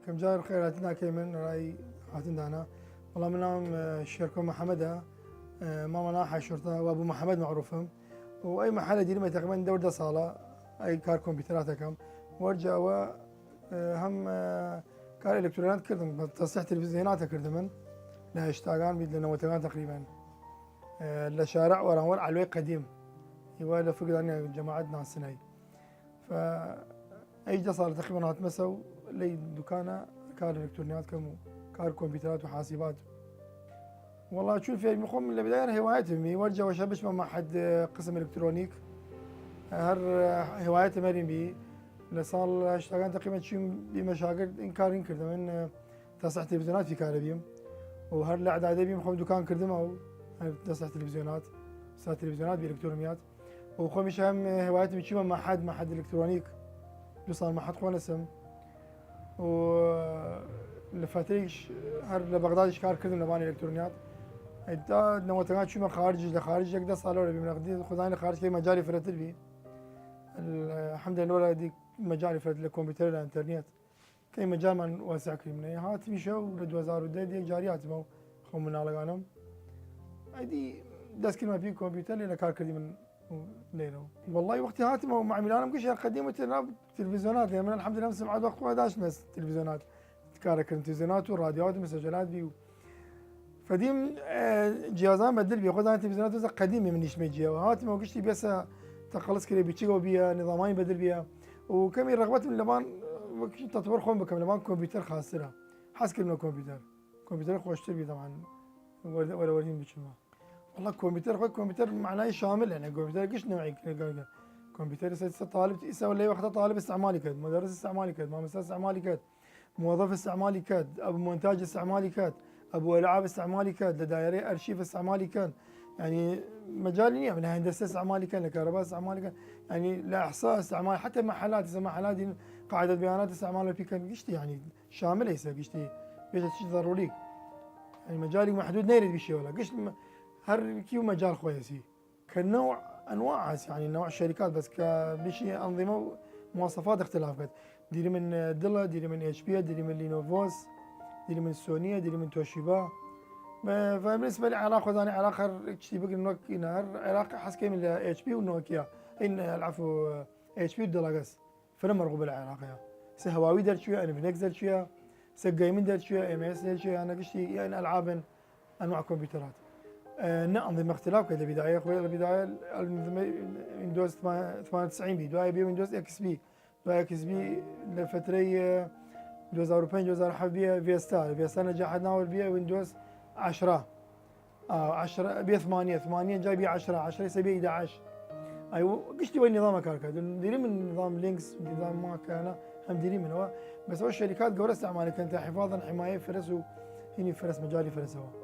كم جار خيراتنا كيمن راي هاتن دانا والله من نام الشركة محمدة ماما ناحية شرطة وابو محمد معروفهم واي محل دير ما تقريبا دور صالة اي كار كمبيوترات كم ورجع و هم كار الكترونيات كردم تصليح تلفزيونات كردم لا اشتاقان بيد لنوتغان تقريبا لشارع ورانور علوي قديم يوالا فقداني جماعتنا السنة ف اي جا صار تقريبا هاتمسوا لي دكانه كار الكترونيات كم كار كمبيوترات وحاسبات والله شوف يعني مخهم من البدايه هوايتهم ورجع وشبش مع حد قسم الكترونيك هر هوايته مرين بي لصار اشتغل تقريبا شيء بمشاكل انكار كردم من تصليح تلفزيونات في كهربيم وهر الاعداد بيم مخهم دكان كردم او تصليح تلفزيونات صار تلفزيونات بالكترونيات وخمش هم هوايتهم شيء مع حد الكترونيك صار مع حد خونسم و لفتريش هر لبغداد كار كردم لباني الكترونيات دا نوتغان شو ما خارج يقدر صالوا لي من خداني خارج كي مجالي فرتل بي الحمد لله دي مجالي فرتل الكمبيوتر الانترنت كي مجال من واسع كريمنا هات في شو ل 2010 دي جاريات مو خم من على قانم هذه داس كلمه في كمبيوتر اللي كار كردي من ليلو والله وقتي هات مع ميلان كل شيء قديمه تلفزيونات يعني الحمد لله مسمع وقت واحد ناس تلفزيونات كار تلفزيونات وراديوات ومسجلات بي فديم جهازان بدل بي خدان تلفزيونات قديمه من يشمي جهه هات ما قشتي بس تخلص كري بيتشيغو بيها نظامين بدل بيها وكم رغبت من لبان تطور خوم بكم لبان كمبيوتر خاصه حس كلمه كمبيوتر خوشتر بي طبعا ولا ورين بشما والله كمبيوتر معناه شامل يعني كمبيوتر قش نوعي كمبيوتر طالب يسوي لي وقت طالب استعمالي كد مدرس استعمالي كد مامس استعمالي كد موظف استعمالي كد ابو مونتاج استعمالي كد ابو العاب استعمالي كد لدايري ارشيف استعمالي كان يعني مجالي يعني هندسه استعمالي كان لكهرباء استعمالي كان يعني لاحصاء استعمال حتى محلات قاعده بيانات استعمال في كان قشتي يعني شامل هسه قشتي بيت شيء ضروري يعني مجالي محدود نيرد بشيء ولا قشت هر كيو مجال كويسي كنوع انواع يعني نوع الشركات بس كبشي انظمه ومواصفات اختلافات ديري من دلا ديري من اتش بي ديري من لينوفوس ديري من سونيا ديري من توشيبا فبالنسبه لي علاقه ثاني علاقه كشتي بقى نوكيا علاقه حسكي من اتش بي ونوكيا ان العفو اتش بي ودلاغس فانا مرغوب العلاقه سه هواوي درت شويه انا فينكس درت شويه سه جيمين درت شويه ام اس درت شويه انا كشتي يعني العاب انواع كمبيوترات نأنظمة اختلاف كذا البداية أخوي البداية ويندوز 98 بي دواي بي ويندوز اكس بي دواي اكس بي لفترة 2005 2007 بي فيستا نجحت ناول بي ويندوز 10 10 بي 8 جاي بي 10 يسوي 11 ايوه قشتي وين نظامك هكذا ديري من نظام لينكس نظام ما كان هم ديري من هو بس هو الشركات قبل استعمالك انت حفاظا حمايه فرس وهني فرس مجالي فرس هو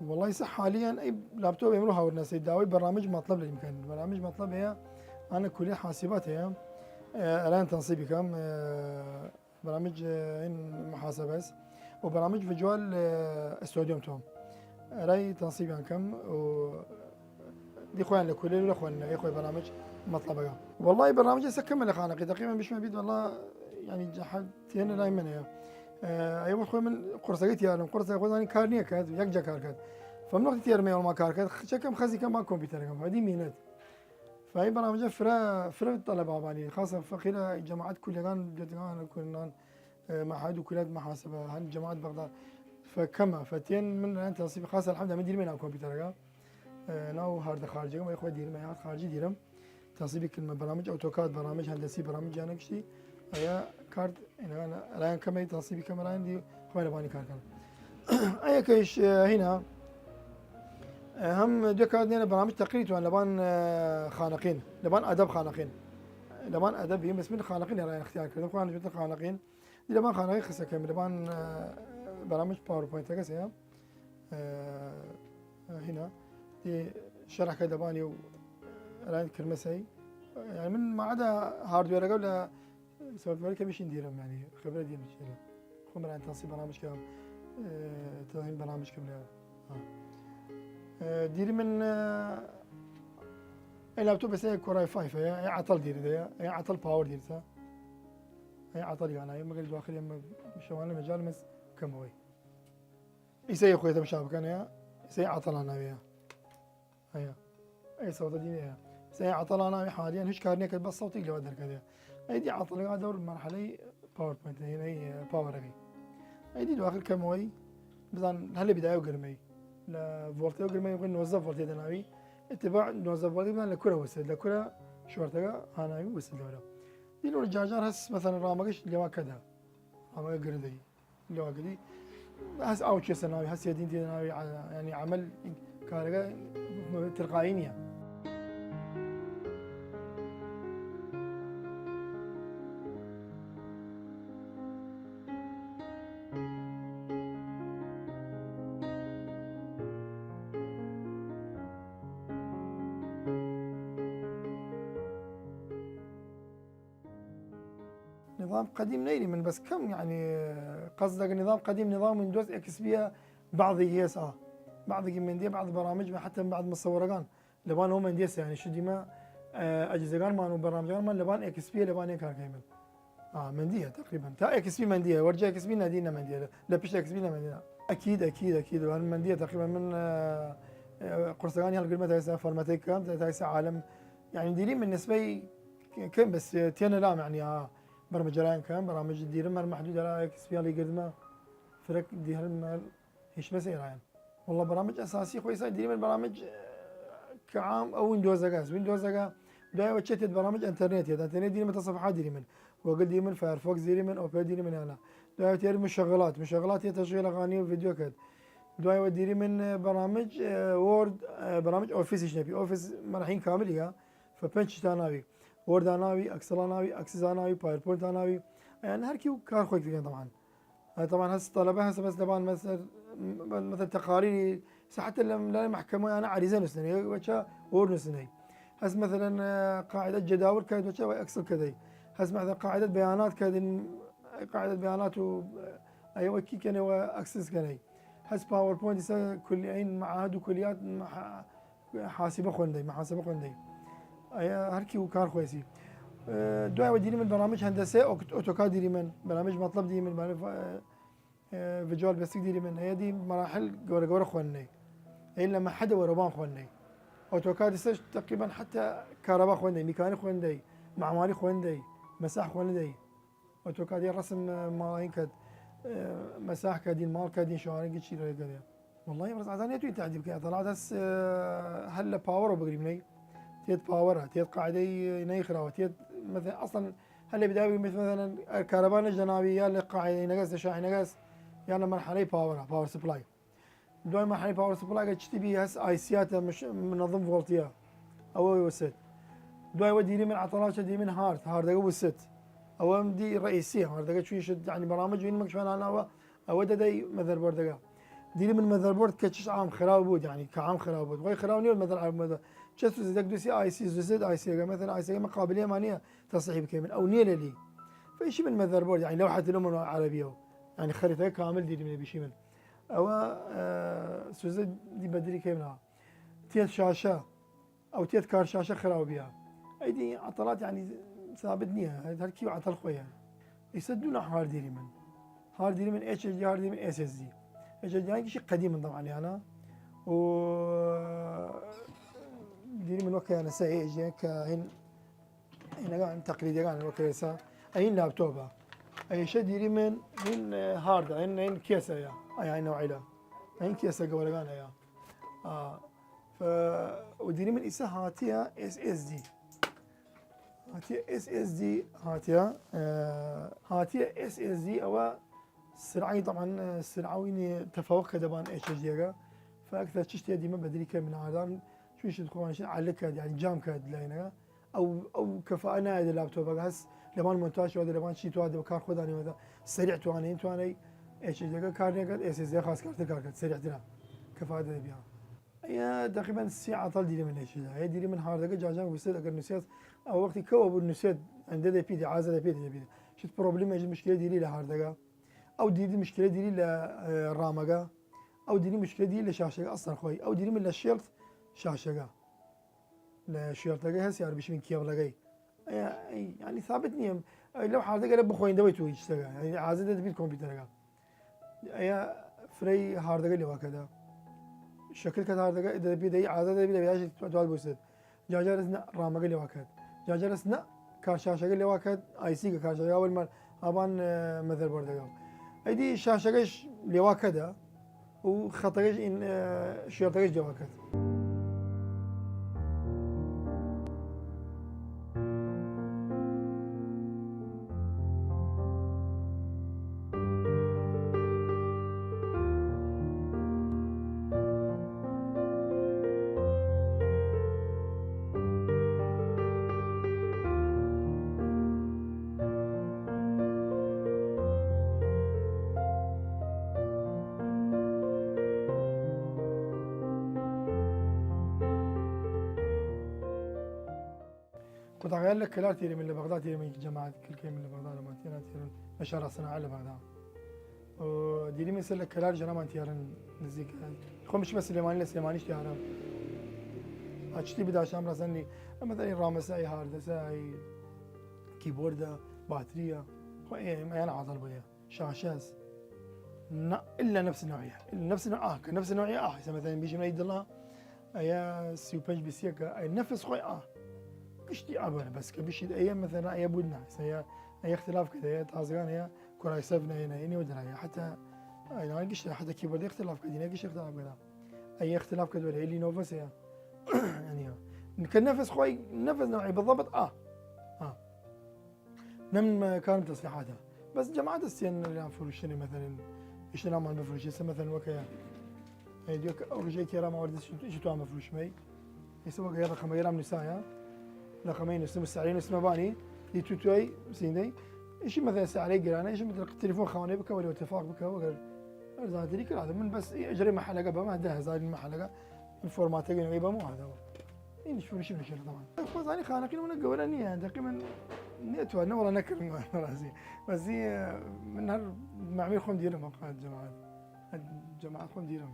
والله صح حاليا اي لابتوب يمروها والناس يداوي برامج مطلب للامكان برامج مطلب هي انا كليه حاسبات هي الان تنصيبي كم برامج محاسبه وبرامج فيجوال استوديوم توم راي تنصيبي كم و دي خوان لكليه ولا خوان يا اخوي برامج مطلبه والله برامج هسه كمل خانقي تقريبا مش مبيد والله يعني جحدتين لا يمنى ايوه خوي من قرصه يا قرصه خواني كارنيه كاد يكجا كاركاد فمن وقت تيرمي ما كاركاد شكم خزي كم كمبيوتر كم هذه مينات فهي برامج فرا الطلبه يعني خاصه فقيره جامعات كليان جدعان كلنا معهد وكليات محاسبه هن جامعات بغداد فكما فتين من انت نصيب خاصه الحمد لله مدير من كمبيوتر ناو هارد خارجي ما يخوي دير ما خارجي ديرم تنصيبي كلمه برامج اوتوكاد برامج هندسي برامج انا كشتي هي كارد انا الان كم تنصيبي كاميرا عندي خوي لباني كار كان أي كيش هنا هم دوكاد نينا برامج تقريت وان لبان خانقين لبان أدب خانقين لبان أدب هم بس من خانقين يعني اختيار كذا خوان جبت خانقين لبان خانقين خسر كم لبان برامج باوربوينت كذا هنا دي شرح كذا باني وراني كرمسي يعني من ما عدا هاردوير قبل سوفت وير كمش نديرهم يعني خبرة دي مش يعني خمر عن تنصيب برامج كم تنظيم برامج كم ديري من اللابتوب بس هي كوراي 5 هي عطل ديري ده هي عطل باور ديري صح هي عطل يعني هي مقال داخل يم مشوان المجال مس كم هو يسوي خويته مشابه كان يا يسوي عطل انا وياه هي اي صوت ديني هي يسوي عطل انا حاليا هيش كارني كتب صوتي اللي ودر كذا هي دي عطل قاعد ادور مرحله باوربوينت هي باور هي دي داخل كم هو بزن هلا بدايه وقرمي لا فولتي وقرمي يبغى نوظف فولتي دناوي اتباع نوظف فولتي بدنا لكره وصل لكره شورتها هناوي وصل دوله دي لو الجاجار هس مثلا رامقش اللي هو كذا رامق قردي اللي هو قدي هس اوتش سناوي هس يدين دناوي يعني عمل كارجا تلقائيا نظام قديم نيري من بس كم يعني قصدك نظام قديم نظام ويندوز اكس بي بعض يس بعض من دي بعض برامج حتى من بعض مصورقان لبان هم ديس يعني شو ديما اجهزه قال ما برامج ما لبان اكس بي لبان كان كيمن منديه تقريبا تا اكس بي منديه ورجع اكس بي نادينا منديه لا بيش اكس بي منديه اكيد منديه تقريبا من قرصقاني هالقلمه تاع فورماتيك كام تاع عالم يعني ديرين بالنسبه كم بس تينا لا يعني برامج راين كان برامج ديرن مر محدوده لا اكس بي اللي قدمه فرق ديرن مر هيش بس يعني والله برامج اساسيه كويسه ديرن من برامج كعام او ويندوز جاز ويندوز جا داي وشتت برامج انترنت يا انترنت ديرن متصفحات ديرن من جوجل ديرن من فايرفوكس ديرن من اوبرا ديرن من هنا داي تير مشغلات هي تشغيل اغاني وفيديو كد داي وديري من برامج وورد برامج اوفيس شنبي اوفيس مرحين كامل يا فبنش تاناوي وورد اناوي اكسل اناوي اكسس اناوي باوربوينت اناوي يعني هركي كار خويك فيها طبعا طبعا هسه طلبه هسه بس طبعا مثلا تقارير حتى لا محكمه انا عريزه نسني وجا وور نسني هس مثلا قاعده جداول كانت وجا اكسل كذا هس مثلا قاعده بيانات كذا قاعده بيانات و ايوه كي كان هو اكسس كان هس باوربوينت كليين معاهد وكليات حاسبه خوندي محاسبه خوندي هركي وكار خويسي دعوة وديني من برامج هندسة اوتوكاد ديري من برامج مطلب ديري من فيجوال بيسك ديري من هي دي مراحل جورا خواني هي لما حدا وربان خواني اوتوكاد يسج تقريبا حتى كهرباء خواني ميكانيك خواني معماري خواني مساح خواني اوتوكاد الرسم ماين كد مساح كدين مال كدين شوارع قد شيء كذا والله بس عزاني تو تعجب كذا طلعت هس هلا باور وبقري مني تيت باورها تيت قاعده ينيخرها تيت مثلا اصلا هلا بداوي مثلا الكهرباء الجنابي يا اللي قاعده ينقص شاحن ينقص يعني مرحله باورها باور سبلاي دوي مرحله باور سبلاي قد تبي هس اي سيات مش منظم فولتيا او وست دوي ودي من عطلات دي من هارد وست او دي رئيسيه هارد شو يشد يعني برامج وين مكشفان انا او دي مذر بورد دي من مذر بورد كتش عام خراب بود يعني كعام خراب بود وي خرابني المذر جسد زدك دوسي اي سي زد اي سي مثلا اي سي مقابليه مانيه تصحيح كامل او نيله لي فشي من المذر بورد يعني لوحه الامم العربيه يعني خريطه كامل دي من بشي من او سوزد دي بدري كامل تيت شاشه او تيت كار شاشه خراب بها اي دي عطلات يعني ثابت نيه هالكي عطل خويا يسدونا هارد ديري من اتش دي هارد من اس اس دي اتش دي يعني شيء قديم طبعا انا و ديري من وقت أنا سايج كهين هنا قاعد تقليدي قاعد وقت سا أين لابتوبة أي شيء ديري من هين هارد هين كيسة يا أي نوعي له هين كيسة قبل قانا يا ف وديري من إسا هاتيا اس اس دي هاتيا اس اس دي هاتيا اس اس دي أو السرعة طبعا السرعة وين تفوق دبان اتش دي فاكثر تشتي ديما بدري كم من عادان شو يشد خوان شيء على كاد يعني جام كاد لاينا او كفاءة هذا اللابتوب هس لمان مونتاج هذا لمان شيء تو هذا كار خداني هذا سريع تواني اتش دي كار نقد اس اس دي خاص كارت كار سريع ترى كفاءة بيها هي تقريبا الساعة طال ديري من ايش هي ديري من هارد جاجا ويصير اگر نسيت او وقت كوب النسيت عند دي بي عازل بي دي شفت بروبليم يجي مشكلة ديري لهارد او ديري مشكلة ديري لرامجا او ديري مشكلة ديري لشاشة اصلا خوي او ديري من الشيرت شاشة لشيرت هسه يعني بيش من كيبل يعني ثابت نيم لو هارد بخوين دويتو يشتغل يعني عازل دي الكمبيوتر هي فري هارد اللي وكذا شكل كذا إذا بيدي عادة بيدي بيعيش توال بوسد جاجرسنا رامج اللي واكد جاجرسنا كاشاشة اللي واكد أي سي كاشاشة أول ما أبان مثل بردقاو أيدي شاشة اللي واكده وخطيش إن شيرتش اللي واكد كنت أغير لك كلار تيري من بغداد تيري من جماعة كل كي من بغداد ما تيري مشارع صناعة لبغداد وديري من سلك كلار جرام تيارن نزيك خو مش بس سليماني لسليمانيش تيارن أشتي بدا شام راسني مثلا رامس أي هارد أي كيبورد باترية خو إيه ما أنا عاطل بيا شاشات إلا نفس النوعية نفس النوع كنفس النوعية مثلا بيجي من يد الله أي سيوبنج بسيكا أي نفس خوي قشتي أبغى بس كبيشيد أيام مثلا أي بودنا أي اختلاف كذا هي تازغان هي كراي سفنا هنا ودنا حتى أنا قشت حتى كيبورد اختلاف كذا قشت اختلاف كذا أي اختلاف كذا ولا اللي نوفس هي يعني كالنفس خوي نفس نوعي بالضبط نم كانت تصليحاتها بس جماعة السين اللي فروشني مثلا إيش أنا ما بفروش مثلا وكيا هيديك أول شيء كيرا ما ورد إيش تو عم بفروش ماي يسوى غير رقم غير عم نسايا رقمين اسم السعرين اسم باني دي توتوي سيندي ايش مثلا سعري قرانا ايش مثلا التليفون خواني بك ولا اتفاق بك وغير زاد لي هذا من بس اجري محل قبل ما ده زاد المحل الفورمات غيبه مو هذا إيه شو طبعا فزاني خانقين من قولاني يعني تقريبا نيتو انا والله نكر راسي بس هي من هر معمير خون ديرهم اوقات جماعات خون ديرهم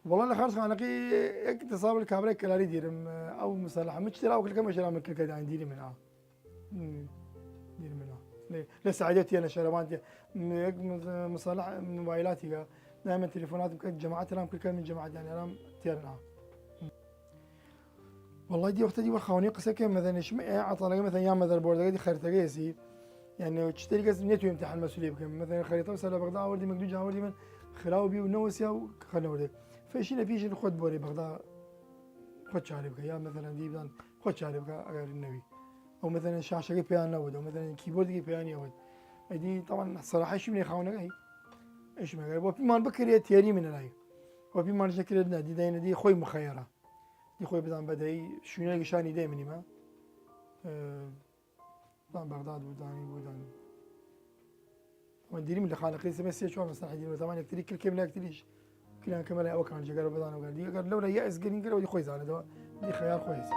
والله انا خالص خانقي اكتصاب الكابري كلاري ديرم او مصلحه مشترى او كل شيء من كل كذا عندي ديري منها ديري منها لسعادتي انا شربانتي مصالح موبايلاتي دائما تليفونات جماعات رام كل من جماعات يعني رام تيرنا والله دي وقت دي وخوني قصه كم مثلا ايش عطانا مثلا يا ماذر بورد دي خريطه قيسي يعني تشتري قسم نيتو يمتحن المسؤوليه بكم مثلا خريطه وسلا بغداد وردي مقدوج وردي من خراوبي ونوسيا وخلنا وردي فشينا فيش خد بوري بغداد خد شاري بك يا مثلا دي بدان خد شاري بك غير النبي او مثلا شاشه بيان نود او مثلا كيبورد بيان يود دي طبعا الصراحه شو من يخاونا هي ايش ما قال وفي ما بكري تياري من الهي وفي ما شكل دي دينا دي خوي مخيره دي خوي بدان بداي شو نلقى شاني دايما ما طبعا بغداد وداني وديري من اللي خالقي سمسي شو مثلا حدي طبعا يكتري كل كلمه يكتريش كلام كمال أو كان جقرب بدانا وقال دي قال لولا يأس قال ينقل ودي خويز على دوا دي خيار كويس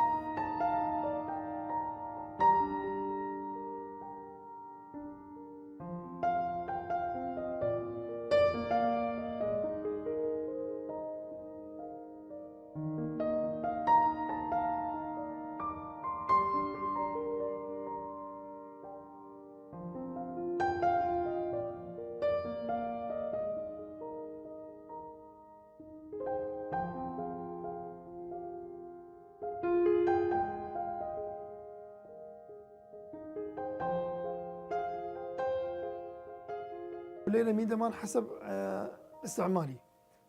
الليلة ميدا مان حسب استعمالي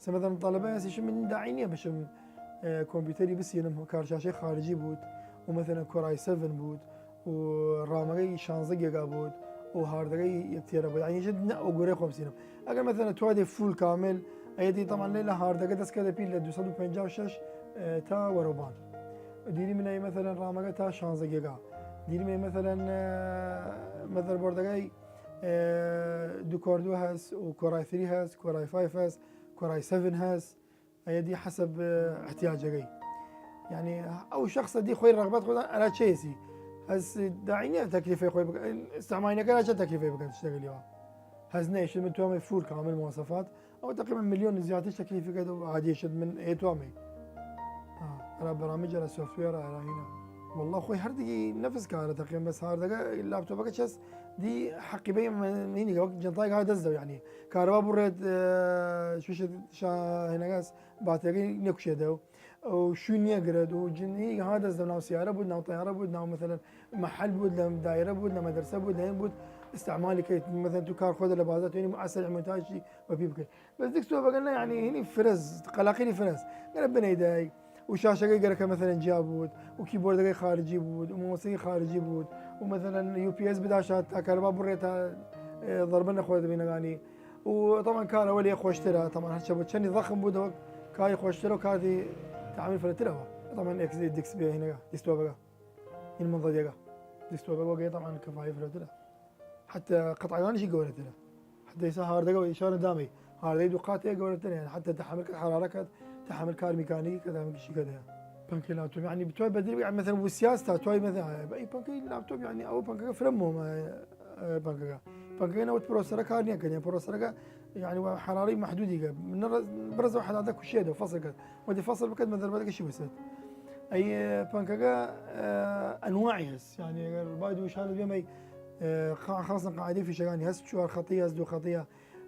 مثلا الطلبة يشو من داعيني باش كمبيوتري بس ينم كار شاشة خارجي بود ومثلا كوراي 7 بود ورامري 16 جيجا بود وهاردقي يكتير يعني جد وقري 50 اگر مثلا توادي فول كامل ايدي طبعا ليله هاردقي دس كذا بيل 256 تا وربان ديري من اي مثلا رامقه تا 16 جيجا ديري من مثلا مثلا بوردقي دو كوردو هاس وكوراي 3 هاس كوراي 5 هاس كوراي 7 هاس ايدي حسب احتياجك يعني او شخص دي خوي الرغبات خوي انا تشيسي هز داعيني تكلفه خوي استعمالي كذا تكلفه بك تشتغل اليوم هز نيش من توامي فول كامل مواصفات او تقريبا مليون زياده تكلفه كذا عادي شد من اي توامي انا برامج على سوفت وير على هنا والله خوي هردي نفس كاره تقريبا بس هذا اللابتوب كشس دي حقي بي من هنا وقت جنطاي هذا دزو يعني كهرباء برد شو شا هنا قاس باتري نكشدو وشونيا قرد وجني هذا زمنا سياره بدنا طياره بدنا مثلا محل بدنا دائره بدنا مدرسه بدنا بود استعمالي كي مثلا تكار خذ لبازات يعني اسرع مونتاج وبيبكي بس ديك سوى قلنا يعني هني فرز قلاقيني فرز قال بنيداي وشاشه قالك مثلا جابود وكيبورد خارجي بود وموسيقى خارجي بود ومثلا يو بي اس بداشات كهرباء بريتها ضربنا خوذ بين اغاني وطبعا كان اولي خوشترا طبعا هالشباب كان ضخم بود كاي خوشترا كادي تعمل فلترها طبعا اكس ديكس بي هنا ديستو بقى المنظر ديقا ديستو بقى طبعا كفايه فلترها حتى قطع اغاني شي قولت له حتى يسهر دقه اشاره دامي هذا دوقات ايه قولت يعني حتى تحمل حراره تحمل كار ميكانيكي كذا شيء كذا بانكي لابتوب يعني بتوي بدري يعني مثلا بالسياسه توي مثلا باي بانكي لابتوب يعني او بانكي فرمو بانكي نوت بروسيسور كارنيا كان بروسيسور يعني حراري محدودي من برز واحد هذاك وشيء فصل كذا ودي فصل بكذا مثلا بدك شيء بس اي بانكا انواع يس يعني البايد وش هذا اليوم خاصه قاعدين في شغاني هس شو خطيه هس دو خطيه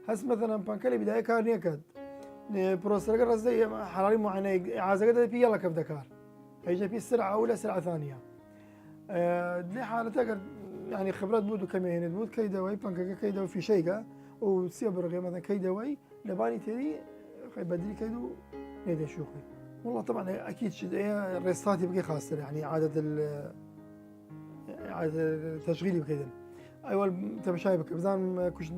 هس مثلا بانكا بدايه كارنيا كذا بروسيسور رزي حراري معينه اعازه قد في يلا كيف دكار هيجي في سرعه اولى سرعه ثانيه دي حالتها يعني خبرات بودو كمين بود كيدوي بانكا كيدوي في شيء وسيبرغ مثلا كيدوي لباني تري بدري كيدو نيدا شوخي والله طبعا اكيد ريستاتي بقي خاصه يعني اعاده تشغيلي بكذا ايوه انت شايفك بزان كش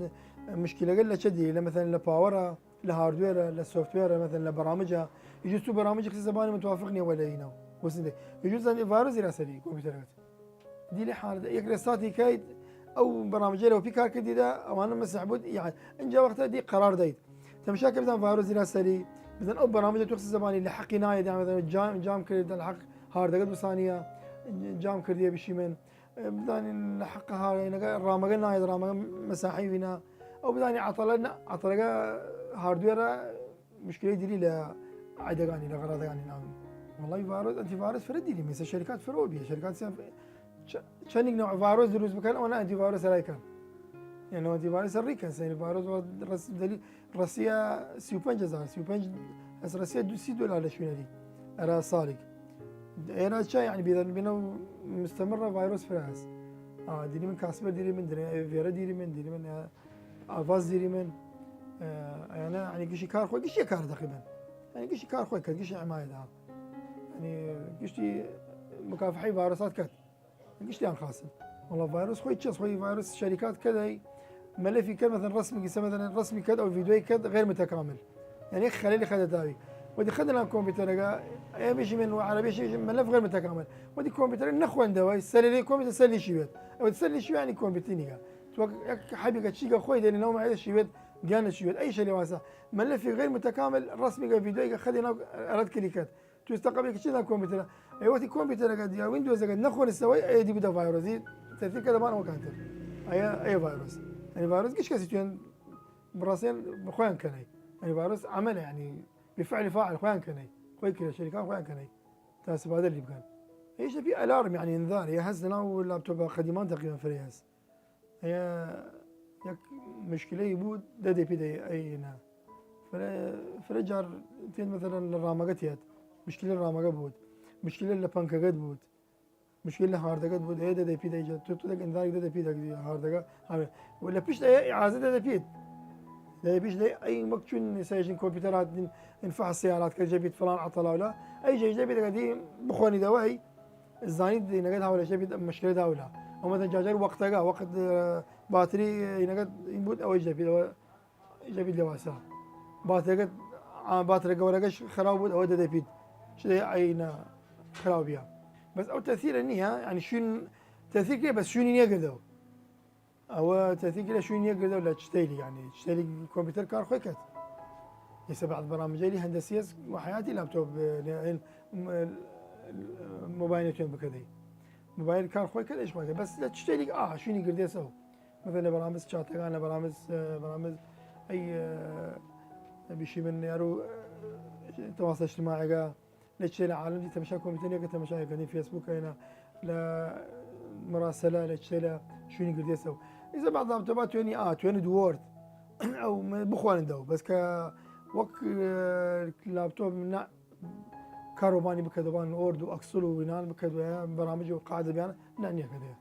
مشكله قال شدي مثلا لباورا لهاردوير للسوفت وير مثلا لبرامجها يجوز برامج زباني متوافقني ولا هنا وسنده يجوز ان فيروس يراسلي كمبيوترات دي لي حاله يكرساتي كايد او برامج لو في كار جديده او انا مسحبود يعني ان جا وقتها دي قرار دايت تمشاكل مثلا فيروس يراسلي مثلا او برامج تخص زباني اللي حقي نايد يعني مثلا جام كريد الحق هارد قد بثانيه جام كرديه بشي من بداني الحق هاي رامقنا نايد رامق مساحي فينا او بداني عطلنا هاردوير مشكله ديري لا عدقاني لغراض يعني نعم والله فيروس انتي فيروس فردي لي مثل شركات فروبيا شركات شنق نوع فيروس دروس بكان وانا انتي فيروس هاي كان يعني انتي فيروس الريكن يعني فيروس دليل روسيا سيوبنج جزار سيوبنج بس روسيا $2 على شو دي انا صالح انا شيء يعني بينا مستمره فيروس فراس ديري من كاسبر ديري من فيرا ديري من افاز ديري من انا يعني قشي كار خوي قشي كار تقريبا يعني قشي كار خوي قشي عمايه ده يعني قشي مكافحي فيروسات كت قشي خاصه والله فيروس خوي تشس خوي فيروس شركات كذا ملفي كذا مثلا رسمي مثلا رسمي كذا او فيديو كذا غير متكامل يعني خلي لي خدتاوي ودي خدنا الكمبيوتر اي بيجي من عربي شيء ملف غير متكامل ودي الكمبيوتر نخوان دواي سلي لي كمبيوتر سلي شيء او تسلي شيء يعني كمبيوتر حبيبك شيء خوي لان نوم هذا الشيء جانا شيء اي شيء واسع ملف غير متكامل رسمي فيديو خدنا اراد كليكات تستقبل كذا الكمبيوتر اي وقت الكمبيوتر قد يا ويندوز قد نخوان السوي اي دي بدا فيروس دي ترتيب كذا ما انا مكانتر اي فيروس يعني فيروس كيش كاسيتين براسين خوان كان يعني فيروس عمل يعني بفعل فاعل خوان كني خوي كذا شركات خوان كني تاسب هذا اللي بكان ايش في الارم يعني انذار هي هزنا واللابتوب قديمان تقريبا فرياس هي يك مشكله يبود ددي بيدي اينا فرجر تين مثلا الرامقتيات مشكله الرامقه بود مشكله البانكا قد بود مشكله هارد قد بود هي ددي بيدي جت تطلق انذار ددي بيدي هارد ولا بيش اعاده ددي بيد لا بيش لي اي مكتشون سايجين كمبيوترات ينفع السيارات كجبيت فلان عطله ولا اي شيء جبيت قديم بخوني دواي الزاني دي نقدها ولا جبيت مشكله داولا او مثلا جاجر وقتها وقت باتري ينقد ينبود أو يجي لواسع باتري قد باتري قورقش خراب بود أو ده بيد شيء عينا خراب بيها بس أو تأثير النية يعني شون تأثير كده بس شون يقدروا أو تأثير كده شون يقدروا لا تشتري يعني تشتري كمبيوتر كار خويكت يسا بعض برامج لي هندسية وحياتي لابتوب موبايل بكذي موبايل كار خوي كذا ايش ما بس لا تشتري شنو يقدر يسوي مثلا برامج شاتغانا برامج اي بشي من يارو تواصل اجتماعي لا تشتري عالم دي تمشي كمبيوتر تمشي قاعدين فيسبوك هنا لا مراسله لا تشتري شنو يقدر يسوي اذا بعض اللابتوبات تويني وورد او بخوان دو بس ك وك اللابتوب من كاروباني بكذبان اورد واكسل وينال بكذا برامج وقاعده بيان نعني كذا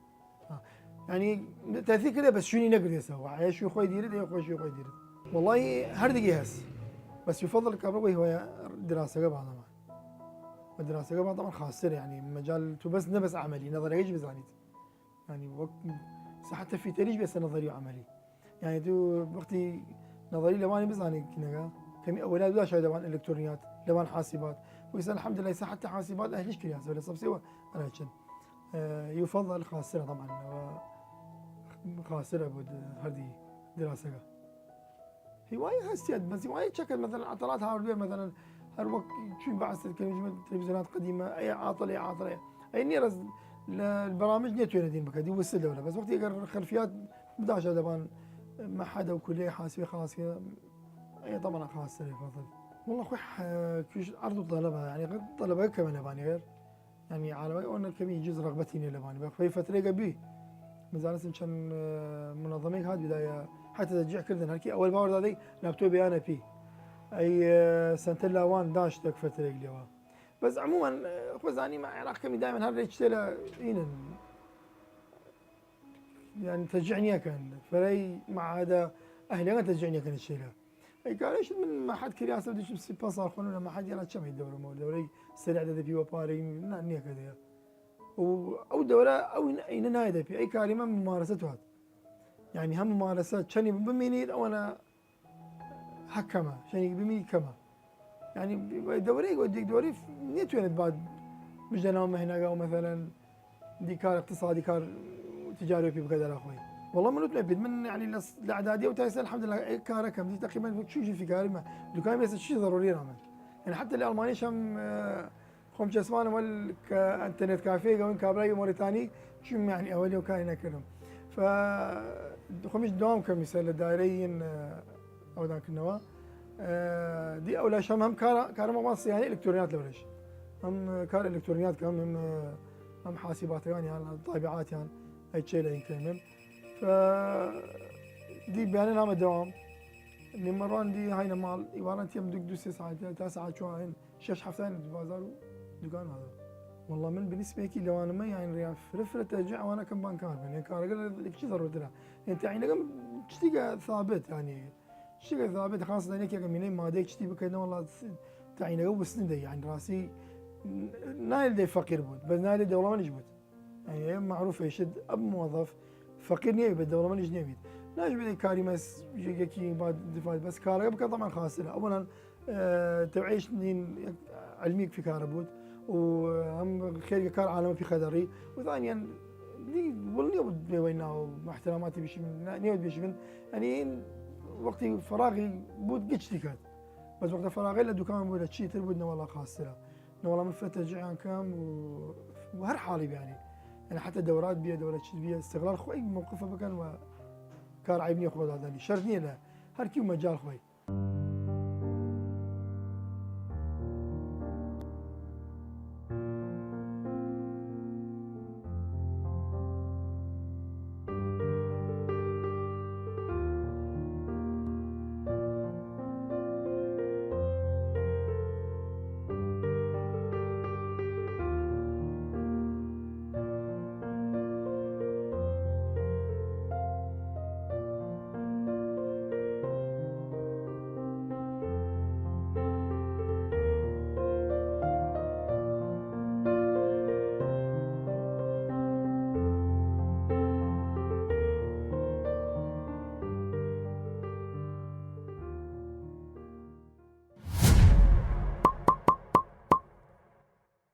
يعني تاثير كذا بس شنو نقدر يسوي عايش شو خوي يدير خوي شو خوي يدير والله هردق يهس بس يفضل الكهرباء هو دراسه قبل طبعا الدراسه قبل طبعا خاصه يعني مجال تو بس نبس عملي نظري ايش بزانيت يعني وقت حتى في تاريخ بس نظري وعملي يعني تو وقتي نظري لواني بزاني كنا كم اولاد ولا شاي لوان الكترونيات لوان حاسبات ويسال الحمد لله حتى حاسبات اهلش كرياس ولا صف سوا انا كن يفضل خاصه طبعا خاصه بود هذه دراسه هوايه هسياد بس هوايه شكل مثلا عطلات هاردوير مثلا هر وقت شو بعث تلفزيونات قديمه اي عاطله اي نيرز البرامج نيتو ندين بكدي وصل ولا بس وقت يقر خلفيات بداش دبان ما حدا وكليه حاسبه خلاص كذا اي طبعا خاصه يفضل والله خوي كيش عرض الطلبه يعني غير الطلبه كمان يباني غير يعني على أن كمية جزء رغبتي لباني في فترة قبلي مازال كان منظمين هاد بداية حتى ترجع كردن هالكي أول ما ورد هذي لابتوبي أنا فيه أي سنة اللاوان داش تك فترة قبلي بس عموما خوزاني مع عراق كمي دائما هذا يشتري هنا يعني تشجعني كان فري مع هذا أهلي أنا تشجعني كان الشيء اي قال ايش من ما حد كرياسه بدي شو سي باص خلونا ما حد يلا كم الدوره مو دوري سريع ده في وباري نيه كذا او دوره او اين نايده في اي كلمه ممارسته هذا يعني هم ممارسات شني بميني او انا حكمه شني بمي كما يعني دوري يوديك دوري نيت وين بعد مش نوم هنا او مثلا ديكار اقتصادي كار تجاري في بقدر اخوي والله من متنبذ من يعني الاعداديه وتايسن الحمد لله كاره كم تقريبا شو في كارمه دكان بس شيء ضروري نعمل يعني حتى الالماني شم خم جسمان ولا انترنت كافيه وين كابلاي موريتاني شو يعني اولي وكان هناك لهم ف خمش دوام كم يسال الدائريين او ذاك النوا دي اولى شم هم كار مواصل يعني الكترونيات لولش هم كار الكترونيات كم هم حاسبات يعني طابعات يعني هاي شيء لا يكمل ف دي بيان نام الدوام اللي مران دي هاي مال يوارنت يم دق 2 ساعات 3 ساعات شو هاي 6 حفتين بازار دكان هذا والله من بالنسبه لي لو انا ما يعني ريال فرفره ترجع وانا كم بانكار يعني كار قال لك شو ضروري لها انت يعني قام تشتي ثابت يعني تشتي ثابت خاصه انك يا منين ما ديك تشتي بكنا والله تعين جو سنده يعني راسي نايل دي فقير بود بس نايل دي والله ما نجبت يعني معروف يشد اب موظف فقير نيبي بالدوله مانيش نيبي لا يجب كاريمس يجي بعد دفاع بس كارا بكا طبعا خاسره اولا توعيش علميك في كاربوت وهم خير كار عالم في خدري وثانيا دي والله وينه مع احتراماتي بشي من نيود بشي من يعني وقتي فراغي بود قشتي كات بس وقت فراغي لا دكان ولا شيء تربودنا والله خاسره والله من فتره جيعان كام وهر حالي يعني حتى دورات بيها دورات شد بيها استغلال خوي موقفه بكن وكار عيبني خوي هذا شرطني له هر كيو مجال خوي